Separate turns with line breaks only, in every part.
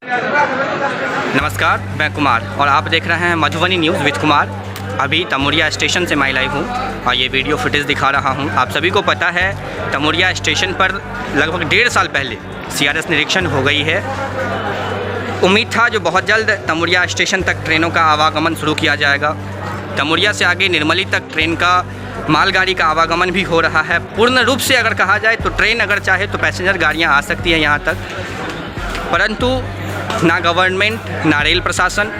नमस्कार, मैं कुमार और आप देख रहे हैं मधुबनी न्यूज़ विद कुमार। अभी तमुरिया स्टेशन से मैं लाइव हूँ और ये वीडियो फुटेज दिखा रहा हूँ। आप सभी को पता है तमुरिया स्टेशन पर लगभग 1.5 साल पहले CRS निरीक्षण हो गई है। उम्मीद था जो बहुत जल्द तमुरिया स्टेशन तक ट्रेनों का आवागमन शुरू किया जाएगा। तमुरिया से आगे निर्मली तक ट्रेन का मालगाड़ी का आवागमन भी हो रहा है। पूर्ण रूप से अगर कहा जाए तो ट्रेन अगर चाहे तो पैसेंजर गाड़ियाँ आ सकती हैं यहाँ तक, परंतु ना गवर्नमेंट ना रेल प्रशासन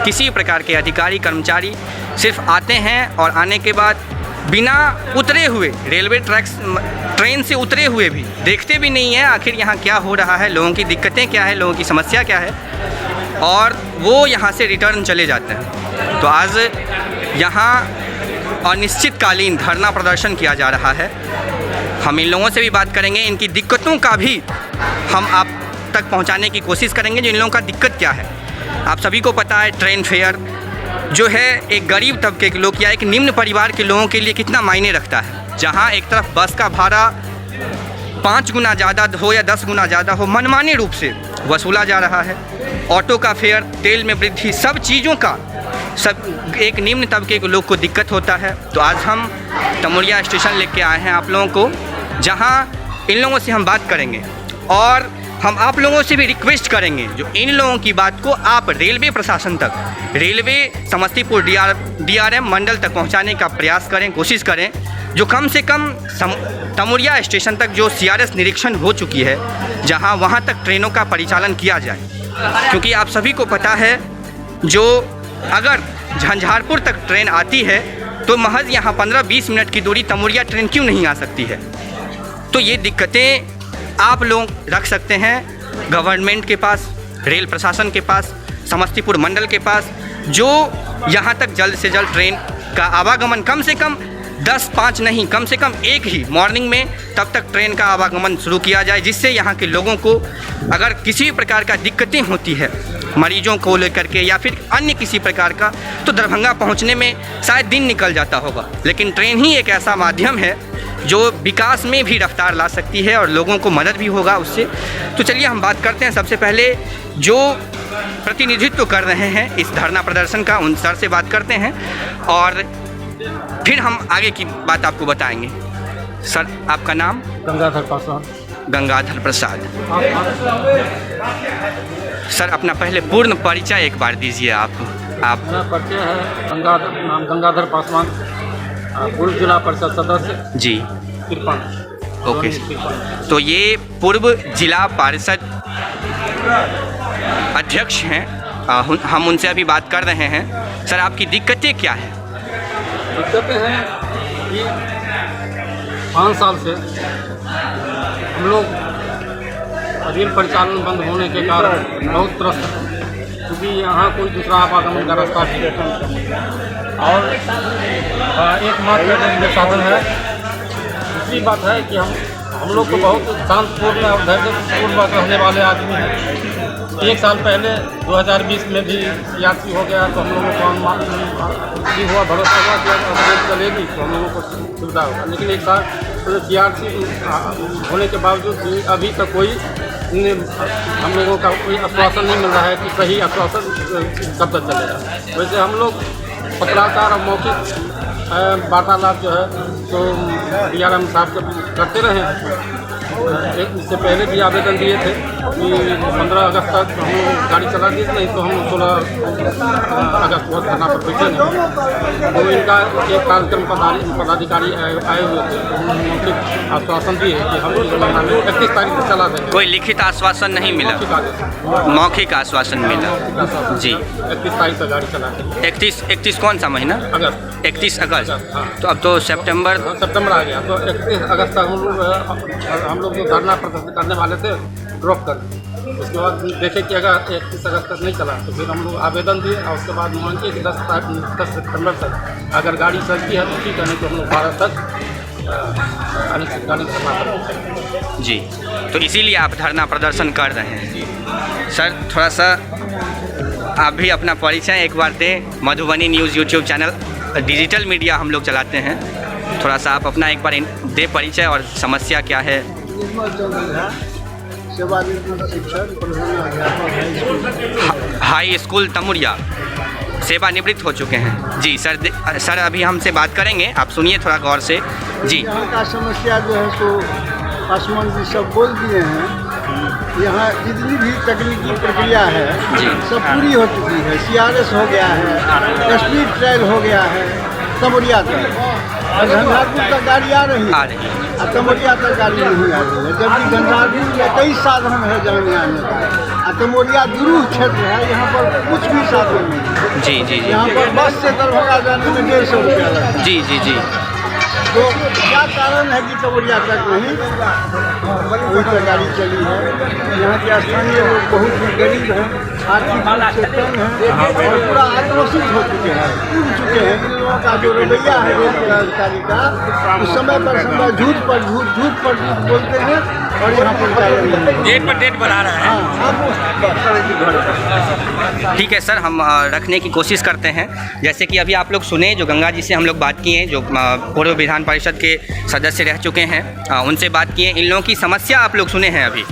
किसी प्रकार के अधिकारी कर्मचारी सिर्फ आते हैं और आने के बाद बिना उतरे हुए रेलवे ट्रेन से उतरे हुए भी देखते भी नहीं है आखिर यहाँ क्या हो रहा है, लोगों की दिक्कतें क्या है, लोगों की समस्या क्या है, और वो यहाँ से रिटर्न चले जाते हैं। तो आज यहाँ अनिश्चितकालीन धरना प्रदर्शन किया जा रहा है। हम इन लोगों से भी बात करेंगे, इनकी दिक्कतों का भी हम आप तक पहुंचाने की कोशिश करेंगे, जो इन लोगों का दिक्कत क्या है। आप सभी को पता है ट्रेन फेयर जो है एक गरीब तबके के लोग या एक निम्न परिवार के लोगों के लिए कितना मायने रखता है। जहां एक तरफ बस का भाड़ा 5 गुना ज़्यादा हो या 10 गुना ज़्यादा हो मनमाने रूप से वसूला जा रहा है। ऑटो का फेयर, तेल में वृद्धि, सब चीज़ों का सब एक निम्न तबके के लोग को दिक्कत होता है। तो आज हम तमुरिया स्टेशन लेके आए हैं आप लोगों को, जहाँ इन लोगों से हम बात करेंगे और हम आप लोगों से भी रिक्वेस्ट करेंगे जो इन लोगों की बात को आप रेलवे प्रशासन तक, रेलवे समस्तीपुर DRM मंडल तक पहुंचाने का प्रयास करें, कोशिश करें, जो कम से कम तमुरिया स्टेशन तक जो CRS निरीक्षण हो चुकी है जहां वहां तक ट्रेनों का परिचालन किया जाए। क्योंकि आप सभी को पता है जो अगर झंझारपुर तक ट्रेन आती है तो महज यहाँ 15-20 मिनट की दूरी तमुरिया ट्रेन क्यों नहीं आ सकती है। तो ये दिक्कतें आप लोग रख सकते हैं गवर्नमेंट के पास, रेल प्रशासन के पास, समस्तीपुर मंडल के पास, जो यहाँ तक जल्द से जल्द ट्रेन का आवागमन कम से कम 10-5 नहीं, कम से कम एक ही मॉर्निंग में तब तक ट्रेन का आवागमन शुरू किया जाए, जिससे यहाँ के लोगों को अगर किसी भी प्रकार का दिक्कतें होती है मरीजों को लेकर के या फिर अन्य किसी प्रकार का, तो दरभंगा पहुँचने में शायद दिन निकल जाता होगा। लेकिन ट्रेन ही एक ऐसा माध्यम है जो विकास में भी रफ्तार ला सकती है और लोगों को मदद भी होगा उससे। तो चलिए हम बात करते हैं सबसे पहले जो प्रतिनिधित्व कर रहे हैं इस धरना प्रदर्शन का, उन सर से बात करते हैं और फिर हम आगे की बात आपको बताएंगे। सर, आपका नाम?
गंगाधर पासवान।
गंगाधर प्रसाद। सर, अपना पहले पूर्ण परिचय एक बार दीजिए। आप
मेरा परिचय है नाम गंगाधर पासवान, पूर्व जिला परिषद सदस्य
जी,
तिरपन।
ओके। तो ये पूर्व जिला परिषद अध्यक्ष हैं, हम उनसे अभी बात कर रहे हैं। सर, आपकी दिक्कतें क्या हैं?
दिक्कतें हैं कि 5 साल से हम लोग रेल परिचालन बंद होने के कारण बहुत त्रस्त हैं, क्योंकि यहाँ कोई दूसरा आवागमन का रास्ता नहीं है और एकमात्र रेलवे साधन है। दूसरी बात है कि हम लोग तो बहुत शांतिपूर्ण और धैर्यपूर्ण रहने वाले आदमी हैं। 1 साल पहले 2020 में भी CRC हो गया तो हम लोगों को भी हुआ, भरोसा हुआ कि रेल चलेगी तो हम लोगों को सुविधा होगा। लेकिन 1 साल CRC होने के बावजूद भी अभी तक कोई हम लोगों का कोई आश्वासन नहीं मिल रहा है कि सही आश्वासन कब तक चलेगा। वैसे हम लोग पत्राचार और मौखिक वार्तालाप जो है तो DRM साहब से करते रहे। इससे पहले भी आवेदन दिए थे कि 15 अगस्त तक हम लोग गाड़ी चला दी, नहीं तो हम 16 अगस्त को धरना पर बैठेंगे। तो इनका एक कार्यक्रम पदाधिकारी आए हुए थे, उन्होंने मौखिक आश्वासन दिए कि हम इस महीना में 31 तारीख को चला देंगे।
कोई लिखित आश्वासन नहीं मिला? मौखिक आश्वासन मिला जी।
31 तारीख तक गाड़ी चला देंगे।
31 कौन सा महीना?
अगस्त।
31 अगस्त।
हाँ।
तो अब तो सितंबर
आ गया। तो 31 अगस्त तक हम लोग जो धरना प्रदर्शन करने वाले थे ड्रॉप कर दिए। उसके बाद देखे कि अगर 31 अगस्त तक नहीं चला तो फिर हम लोग आवेदन दिए और उसके बाद मान के कि 10 सितंबर तक अगर गाड़ी चलती है तो ठीक है, नहीं तो हम लोग 12 तक अनिश्चितकालीन धरना प्रदर्शन
जी। तो इसीलिए आप धरना प्रदर्शन कर रहे हैं। सर, थोड़ा सा आप भी अपना परिचय एक बार दें। Madhubani news YouTube channel digital media हम लोग चलाते हैं, थोड़ा सा आप अपना एक बार दे परिचय और समस्या क्या है।
सेवानिवृत्त शिक्षक प्रधान अध्यापक है स्कूल
हाई स्कूल तमुरिया सेवानिवृत्त हो चुके हैं। जी सर अभी हमसे बात करेंगे, आप सुनिए थोड़ा गौर से। जी
यहाँ का समस्या जो है सो पासवान जी सब बोल दिए हैं। यहाँ जितनी भी तकनीकी प्रक्रिया है सब पूरी हो चुकी है। CRS हो गया है, स्पीड ट्रायल हो गया है, तमुरिया तक और झंझारपुर तक गाड़ी आ रही है और तमुरिया तक गाड़ी नहीं आ रही है। जबकि झंझारपुर में कई साधन है जाने आने का और तमुरिया दुरूह क्षेत्र है, यहाँ पर कुछ भी साधन नहीं है।
जी
यहाँ पर बस से दरभंगा जाने में 150 रुपया लगता है।
जी
तो क्या कारण है कि तमुरिया तक नहीं वही पर गाड़ी चली है। यहाँ के स्थानीय लोग बहुत ही गरीब हैं, आर्थिक रूप से तंग हैं और पूरा आक्रोशित हो चुके हैं, टूट चुके हैं। इन लोगों का जो रवैया है रेल पदाधिकारी का, उस समय पर झूठ पर झूठ बोलते हैं और यहाँ पर
डेट पर डेट बढ़ा रहा है। ठीक है सर, हम रखने की कोशिश करते हैं। जैसे कि अभी आप लोग सुने, जो गंगा जी से हम लोग बात किए, जो पूर्व विधान परिषद के सदस्य रह चुके हैं, उनसे बात किए। इन लोगों की समस्या आप लोग सुने हैं। अभी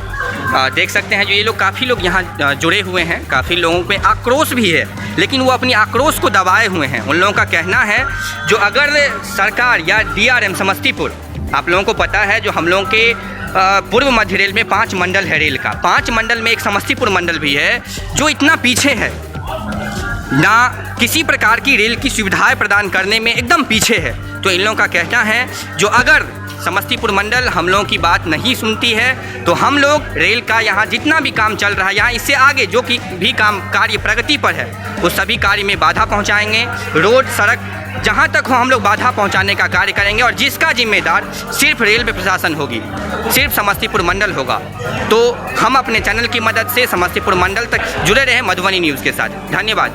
देख सकते हैं जो ये लोग, काफ़ी लोग यहाँ जुड़े हुए हैं, काफ़ी लोगों पे आक्रोश भी है, लेकिन वो अपनी आक्रोश को दबाए हुए हैं। उन लोगों का कहना है जो अगर सरकार या DRM समस्तीपुर, आप लोगों को पता है जो हम लोगों के पूर्व मध्य रेल में 5 मंडल है रेल का, 5 मंडल में एक समस्तीपुर मंडल भी है जो इतना पीछे है, ना किसी प्रकार की रेल की सुविधाएं प्रदान करने में एकदम पीछे है। तो इन लोगों का कहना है जो अगर समस्तीपुर मंडल हम लोगों की बात नहीं सुनती है तो हम लोग रेल का यहाँ जितना भी काम चल रहा है, यहाँ इससे आगे जो कि भी काम कार्य प्रगति पर है, उस सभी कार्य में बाधा पहुँचाएंगे। रोड सड़क जहाँ तक हो हम लोग बाधा पहुँचाने का कार्य करेंगे और जिसका जिम्मेदार सिर्फ रेलवे प्रशासन होगी, सिर्फ समस्तीपुर मंडल होगा। तो हम अपने चैनल की मदद से समस्तीपुर मंडल तक जुड़े रहे मधुबनी न्यूज़ के साथ। धन्यवाद।